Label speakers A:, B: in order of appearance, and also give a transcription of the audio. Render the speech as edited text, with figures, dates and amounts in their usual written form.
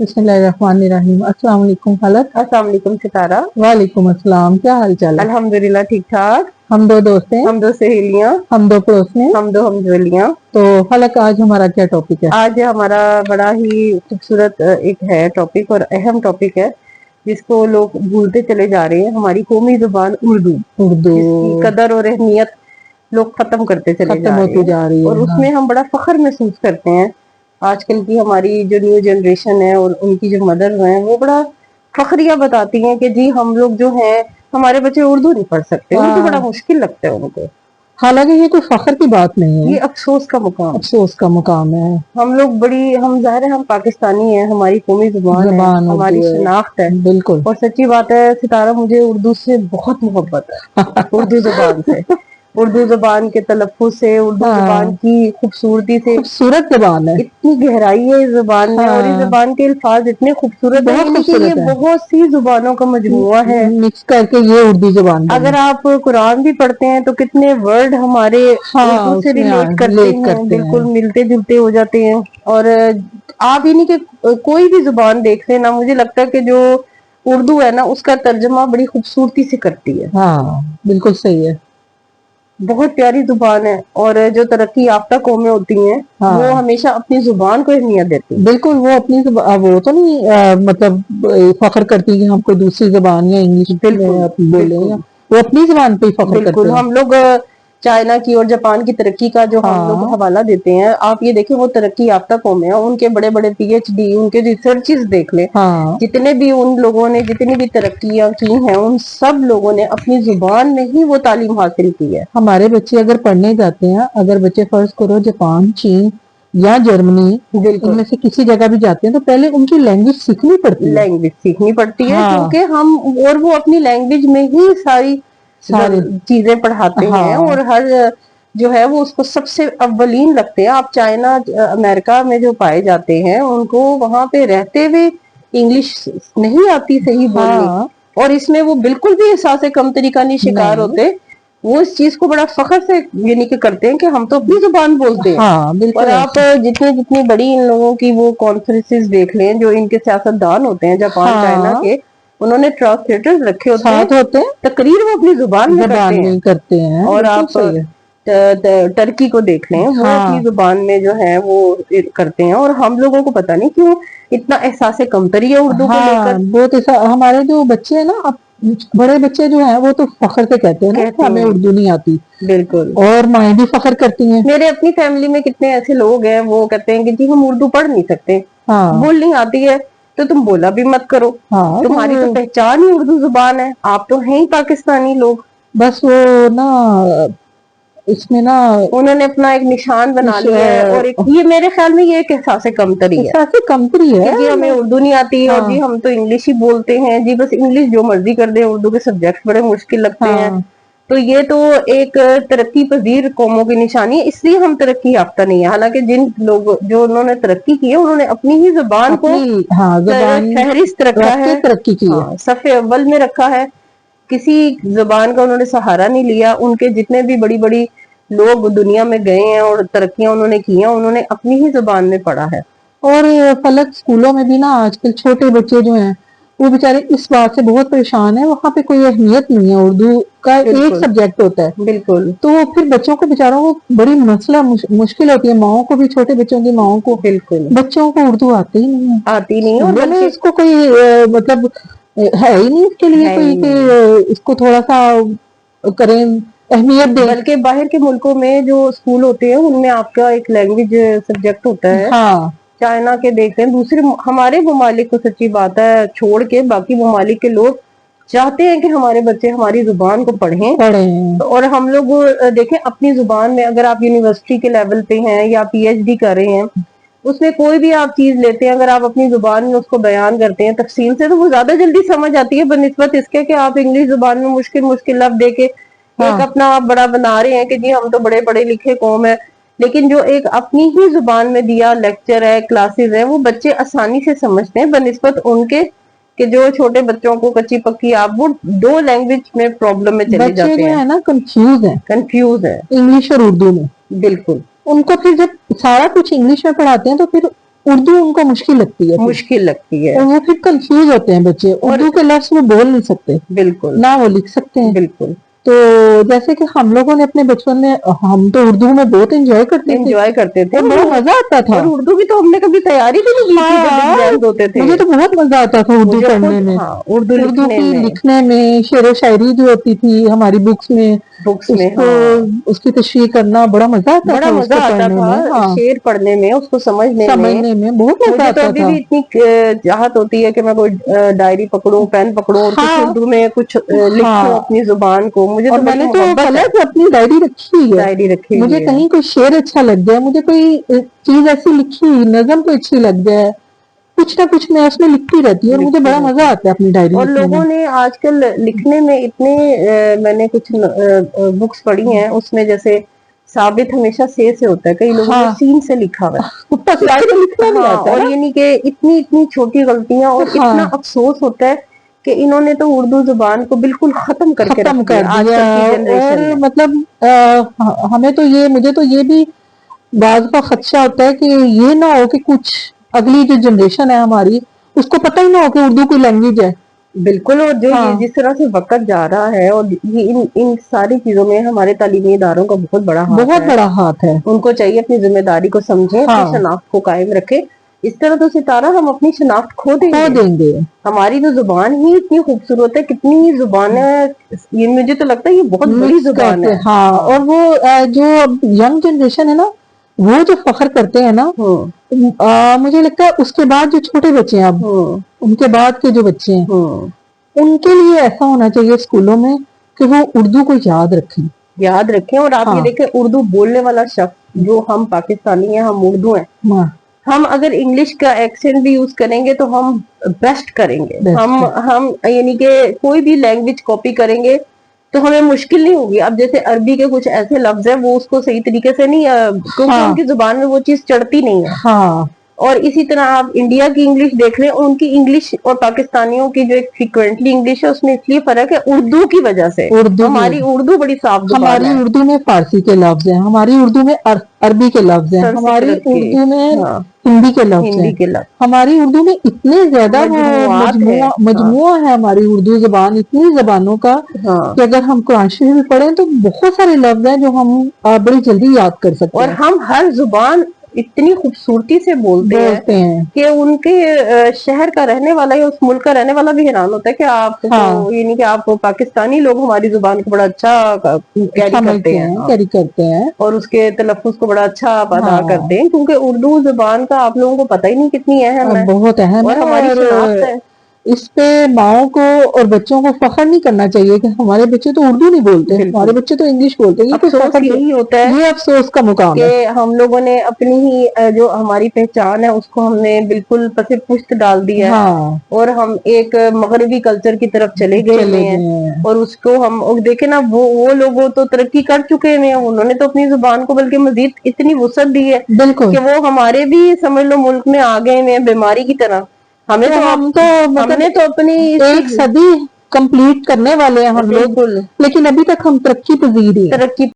A: बिस्मिल्लाहिर्रहमानिर्रहीम। अस्सलाम वालेकुम खालक।
B: अस्सलाम वालेकुम सितारा।
A: वालेकुम अस्सलाम। क्या हाल चाल है?
B: अल्हम्दुलिल्लाह ठीक ठाक।
A: हम दो दोस्त हैं,
B: हम दो सहेलियां,
A: हम दो पड़ोस में।
B: हम दो हमजोलियां।
A: तो खालक आज हमारा क्या टॉपिक है?
B: आज हमारा बड़ा ही खूबसूरत एक है टॉपिक और अहम टॉपिक है जिसको लोग भूलते चले जा रहे हैं, हमारी कौमी जुबान उर्दू,
A: उर्दू
B: जिसकी कदर और अहमियत लोग खत्म करते चले
A: खत्म
B: जा रहे
A: होती
B: हैं
A: जा रही
B: और
A: है।
B: उसमें हम बड़ा फख्र महसूस करते हैं। आजकल की हमारी जो न्यू जनरेशन है और उनकी जो मदर हैं वो बड़ा फखरिया बताती हैं कि जी हम लोग जो हैं हमारे बच्चे उर्दू नहीं पढ़ सकते, उर्दू बड़ा मुश्किल लगता है उनको।
A: हालांकि ये कोई फख्र की बात नहीं है,
B: ये अफसोस का मुकाम,
A: अफसोस का मुकाम है।
B: हम लोग हम जाहिर है हम पाकिस्तानी हैं, हमारी कौमी जुबान है, हमारी
A: उर्दू है,
B: शनाख्त है।
A: बिल्कुल।
B: और सच्ची बात है सितारा, मुझे उर्दू से बहुत मोहब्बत है उर्दू जुबान से, उर्दू जुबान के तलफ़्फ़ुज़ से, उर्दू जुबान की खूबसूरती से।
A: खूबसूरत जुबान है,
B: इतनी गहराई है इस जुबान में और इस जुबान के अल्फाज इतने खूबसूरत है, यानी कि ये बहुत सी जुबानों का मजमुआ है,
A: मिक्स करके ये उर्दू जुबान बनी।
B: अगर आप कुरान भी पढ़ते हैं तो कितने वर्ड हमारे उर्दू से रिलेट करते हैं, बिल्कुल मिलते जुलते हो जाते हैं। और आप यानी कि कोई भी जुबान देख लेना, मुझे लगता है कि जो उर्दू है ना उसका तर्जमा बड़ी खूबसूरती से करती है।
A: हाँ बिल्कुल सही है,
B: बहुत प्यारी जुबान है। और जो तरक्की याफ्ता कौमें होती हैं वो हमेशा अपनी जुबान को अहमियत देती हैं।
A: बिल्कुल, वो अपनी वो तो नहीं मतलब फख्र करती कि हम कोई दूसरी जुबान या इंग्लिश बोले, वो अपनी जुबान पे ही फख्र करते हैं।
B: हम लोग चाइना की और जापान की तरक्की का जो हम लोग हवाला देते हैं, आप ये देखें वो तरक्की याफ्ता कौमें हैं, उनके बड़े बड़े पीएचडी, उनके रिसर्चेस देख लें। जितने भी उन लोगों ने जितनी भी तरक्कियां की हैं उन सब लोगों ने अपनी जुबान में ही वो तालीम हासिल की है।
A: हमारे बच्चे अगर पढ़ने जाते हैं, अगर बच्चे फर्ज करो जापान, चीन या जर्मनी, इनमें से किसी जगह भी जाते हैं तो पहले उनकी लैंग्वेज सीखनी पड़ती है,
B: क्योंकि हम और वो अपनी लैंग्वेज में ही सारी चीजें पढ़ाते हैं और हर जो है वो उसको सबसे अव्वलीन लगते हैं। आप चाइना अमेरिका में जो पाए जाते हैं उनको वहां पे रहते हुए इंग्लिश नहीं आती सही बोलनी, और इसमें वो बिल्कुल भी एहसास कमतरी का नहीं शिकार होते। वो इस चीज को बड़ा फख्र से यानी कि करते हैं कि हम तो अपनी जुबान बोलते हैं। और आप जितनी जितनी बड़ी इन लोगों की वो कॉन्फ्रेंसेस देख लें, जो इनके सियासतदान होते हैं जापान चाइना के, उन्होंने ट्रांसलेटर्स रखे होते हैं, तकरीर वो अपनी जुबान में करते हैं। और आप टर्की को देख लें, वो अपनी जुबान में जो है वो करते हैं। और हम लोगों को पता नहीं क्यों इतना एहसास कमतरी है उर्दू को लेकर।
A: बहुत हमारे जो बच्चे हैं ना, बड़े बच्चे जो हैं वो तो फख्र से कहते हैं ना हमें उर्दू नहीं आती,
B: बिल्कुल,
A: और माएँ भी फख्र करती हैं।
B: मेरे अपनी फैमिली में कितने ऐसे लोग हैं वो कहते हैं कि जी हम उर्दू पढ़ नहीं सकते, बोल नहीं आती है, तो तुम बोला भी मत करो, तुम्हारी तो पहचान ही उर्दू जुबान है, आप तो हैं ही पाकिस्तानी लोग।
A: बस वो ना इसमें ना
B: उन्होंने अपना एक निशान बना लिया है। और ये मेरे ख्याल में ये एक एहसास कमतरी है,
A: कि
B: जी हमें उर्दू नहीं आती और जी हम तो इंग्लिश ही बोलते हैं, जी बस इंग्लिश जो मर्जी कर दे, उर्दू के सब्जेक्ट बड़े मुश्किल लगते हैं। तो ये तो एक तरक्की पजीर कौमों की निशानी है, इसलिए हम तरक्की याफ्ता नहीं है। हालांकि जिन लोग जो उन्होंने तरक्की की है उन्होंने अपनी ही जुबान को फहरिस्त रखा है,
A: तरक्की की है,
B: सफ़े अव्वल में रखा है, किसी जुबान का उन्होंने सहारा नहीं लिया। उनके जितने भी बड़ी बड़ी लोग दुनिया में गए हैं और तरक्कियां उन्होंने की हैं, उन्होंने अपनी ही जुबान में पढ़ा है।
A: और फलक स्कूलों में भी ना आजकल छोटे बच्चे जो हैं वो बेचारे इस बात से बहुत परेशान है, वहाँ पे कोई अहमियत नहीं है, उर्दू का एक सब्जेक्ट होता है,
B: बिल्कुल।
A: तो फिर बच्चों को बेचारों को बड़ी मुश्किल होती है, माओ को भी, छोटे बच्चों की माओ को,
B: बिल्कुल
A: बच्चों को उर्दू आती ही नहीं है,
B: और
A: इसको कोई मतलब है ही नहीं इसके लिए कोई कि इसको थोड़ा सा करें, अहमियत दें।
B: बल्कि बाहर के मुल्कों में जो स्कूल होते हैं उनमें आपका एक लैंग्वेज सब्जेक्ट होता है। चाइना के देखते हैं, दूसरे हमारे ममालिक को सच्ची बात है छोड़ के बाकी ममालिक के लोग चाहते हैं कि हमारे बच्चे हमारी जुबान को पढ़ें। और हम लोग देखें अपनी जुबान में, अगर आप यूनिवर्सिटी के लेवल पे हैं या पीएचडी कर रहे हैं, उसमें कोई भी आप चीज लेते हैं, अगर आप अपनी जुबान में उसको बयान करते हैं तफसील से, तो वो ज्यादा जल्दी समझ आती है बनिस्बत इसके कि आप इंग्लिश जुबान में मुश्किल मुश्किल लफ्ज दे के एक अपना आप बड़ा बना रहे हैं कि जी हम तो बड़े पढ़े लिखे कौम है। लेकिन जो एक अपनी ही जुबान में दिया लेक्चर है, क्लासेस है, वो बच्चे आसानी से समझते हैं बनिस्बत उनके कि जो छोटे बच्चों को कच्ची पक्की आप वो दो लैंग्वेज में प्रॉब्लम में चले जाते हैं,
A: है ना, कंफ्यूज है
B: इंग्लिश
A: और उर्दू में।
B: बिल्कुल,
A: उनको फिर जब सारा कुछ इंग्लिश में पढ़ाते हैं तो फिर اردو ان کو مشکل لگتی ہے،
B: مشکل لگتی ہے،
A: اور وہ پھر کنفیوز ہوتے ہیں بچے، اردو کے لفظ وہ بول نہیں سکتے،
B: بالکل
A: نہ وہ لکھ سکتے ہیں۔
B: بالکل
A: تو جیسے کہ ہم لوگوں نے اپنے بچپن میں، ہم تو اردو میں بہت انجوائے کرتے تھے،
B: انجوائے کرتے تھے،
A: اور بڑا مزہ آتا تھا،
B: اور اردو کی تو ہم نے کبھی تیاری بھی نہیں کی تھی جب ایگزامز ہوتے تھے،
A: مجھے تو بہت مزہ آتا تھا اردو
B: مجھے
A: پڑھنے
B: خود
A: میں،
B: ہاں اردو
A: کی لکھنے میں، شعر و شاعری جو ہوتی تھی ہماری بکس میں،
B: بکس
A: اس
B: میں،
A: کو اس کی تشریح کرنا بڑا مزہ آتا
B: بڑا
A: تھا، اس
B: مزہ
A: کو
B: آتا
A: پڑھنے
B: تھا،
A: میں، ہاں
B: شعر پڑھنے میں، اس کو سمجھنے
A: میں بہت مزہ
B: مجھے تو
A: آتا
B: ابھی
A: تھا۔
B: بھی اتنی چاہت ہوتی ہے کہ میں کوئی ڈائری پکڑوں، پین پکڑوں اور کچھ
A: ہاں
B: اردو میں کچھ
A: ہاں،
B: لکھوں اپنی زبان کو، مجھے
A: اور
B: تو
A: میں
B: بڑی
A: نے تو
B: محبت ہے،
A: حالانکہ اپنی ڈائری رکھی ہوئی ہے،
B: ڈائری رکھی
A: مجھے
B: ہوئی ہے،
A: کہیں کوئی شعر اچھا لگ جائے، مجھے کوئی چیز ایسی لکھی ہوئی نظم کوئی اچھی لگ جائے، کچھ نہ کچھ میں اس میں لکھتی رہتی ہوں، اور مجھے
B: لکھتی
A: بڑا
B: رہتی
A: مزہ آتا ہے اپنی ڈائری
B: اور
A: لکھنے میں۔
B: لوگوں نے آج کل لکھنے میں اتنے میں نے کچھ بکس پڑھی ہیں، اس میں جیسے ثابت ہمیشہ سے ہوتا ہے، کئی لوگوں نے
A: ہاں
B: سین سے لکھا ہوا ہے،
A: بس آج کل لکھنا نہیں
B: ہاں،
A: آتا
B: اور
A: نا،
B: یعنی کہ اتنی چھوٹی غلطیاں، اور
A: ہاں
B: اتنا افسوس ہوتا ہے کہ انہوں نے تو اردو زبان کو بالکل ختم کر کے
A: ختم
B: رکھ
A: کر
B: دیا آج
A: دیا،
B: کل کی
A: اور
B: جنریشن نے،
A: مطلب ہمیں تو مجھے تو یہ بھی بعض کا خدشہ ہوتا ہے کہ یہ نہ ہو کہ کچھ اگلی جو جنریشن ہے ہماری، اس کو پتہ ہی نہ ہو کہ اردو کوئی لینگویج ہے۔
B: بالکل، اور جو
A: ہاں
B: یہ جس طرح سے وقت جا رہا ہے، اور یہ ان ساری چیزوں میں ہمارے تعلیمی اداروں کا بہت بڑا ہاتھ
A: بہت
B: ہے،
A: بڑا ہاتھ ہے،
B: ان کو چاہیے اپنی ذمہ داری کو سمجھیں، اپنی
A: ہاں
B: شناخت کو قائم رکھے، اس طرح تو ستارہ ہم اپنی شناخت کھو دیں گے، ہماری تو زبان ہی اتنی خوبصورت ہے، کتنی زبانیں، یہ مجھے تو لگتا ہے یہ بہت بڑی
A: مکس کر
B: زبان
A: کے،
B: ہے،
A: ہاں، اور وہ جو ینگ جنریشن ہے نا، وہ جو فخر کرتے ہیں نا،
B: ہوں
A: مجھے لگتا ہے اس کے بعد جو چھوٹے بچے ہیں، اب
B: ہوں
A: ان کے بعد کے جو بچے ہیں،
B: ہوں
A: ان کے لیے ایسا ہونا چاہیے اسکولوں میں کہ وہ اردو کو یاد رکھیں،
B: یاد رکھیں، اور آپ یہ
A: ہاں
B: دیکھیں اردو بولنے والا شخص، جو ہم پاکستانی ہیں، ہم اردو ہیں،
A: ہاں،
B: ہم اگر انگلش کا ایکسنٹ بھی یوز کریں گے تو ہم بیسٹ کریں گے،
A: بیسٹ،
B: ہم یعنی کہ کوئی بھی لینگویج کاپی کریں گے تو ہمیں مشکل نہیں ہوگی۔ اب جیسے عربی کے کچھ ایسے لفظ ہیں، وہ اس کو صحیح طریقے سے نہیں، کیونکہ
A: ہاں
B: ان کی زبان میں وہ چیز چڑھتی نہیں ہے،
A: ہاں،
B: اور اسی طرح آپ انڈیا کی انگلش دیکھ لیں، ان کی انگلش اور پاکستانیوں کی جو ایک فریکوینٹلی انگلش ہے، اس میں اس لیے فرق ہے اردو کی وجہ سے،
A: اردو کی
B: ہماری اردو بڑی صاف زبان
A: ہماری
B: ہے،
A: اردو میں فارسی کے لفظ ہیں، ہماری اردو میں عربی کے لفظ ہیں، ہماری
B: سنسکرت کے،
A: اردو میں
B: ہاں
A: ہندی کے لفظ ہیں،
B: ہندی کے لفظ،
A: ہماری اردو میں اتنے زیادہ وہ
B: مجموعات ہے، ہاں
A: مجموعہ ہے، ہماری اردو زبان اتنی زبانوں کا
B: ہاں،
A: کہ اگر ہم قرآن شریف بھی پڑھیں تو بہت سارے لفظ ہیں جو ہم بڑی جلدی یاد کر سکتے
B: اور
A: ہیں،
B: ہم ہر زبان اتنی خوبصورتی سے بولتے ہیں کہ ان کے شہر کا رہنے والا یا اس ملک کا رہنے والا بھی حیران ہوتا ہے کہ آپ کو،
A: ہاں
B: یعنی کہ آپ پاکستانی لوگ ہماری زبان کو بڑا اچھا کیری کرتے
A: سمجھتے
B: ہیں،
A: ہیں،
B: ہاں،
A: کیری کرتے ہیں،
B: اور اس کے تلفظ کو بڑا اچھا آپ ادا
A: ہاں
B: کرتے ہیں، کیونکہ اردو زبان کا آپ لوگوں کو پتہ ہی نہیں کتنی اہم ہے،
A: بہت اہم
B: اور
A: ہے،
B: ہماری
A: اور
B: شناخت ہے،
A: اس پہ ماؤں کو اور بچوں کو فخر نہیں کرنا چاہیے کہ ہمارے بچے تو اردو نہیں بولتے، ہمارے
B: بالکل،
A: بچے تو انگلش بولتے، یہ کوئی
B: افسوس
A: فخر،
B: یہی ہوتا ہے
A: یہ افسوس کا مقام
B: کہ
A: ہے،
B: ہم لوگوں نے اپنی ہی جو ہماری پہچان ہے اس کو ہم نے بالکل پس پشت ڈال دیا ہے،
A: ہاں
B: اور ہم ایک مغربی کلچر کی طرف چلے گئے ہوئے ہیں، اور اس کو ہم دیکھیں نا، وہ لوگ تو ترقی کر چکے ہیں، انہوں نے تو اپنی زبان کو بلکہ مزید اتنی وسعت دی ہے
A: بالکل،
B: کہ وہ ہمارے بھی سمجھ لو ملک میں آ گئے ہیں بیماری کی طرح، ہمیں
A: تو ہم تو
B: ہم
A: مطلب
B: نے تو اپنی
A: ایک صدی کمپلیٹ کرنے والے ہیں ہم لوگ،
B: بالکل
A: لیکن ابھی تک ہم ترقی پذیر ہی ہیں۔
B: ترقی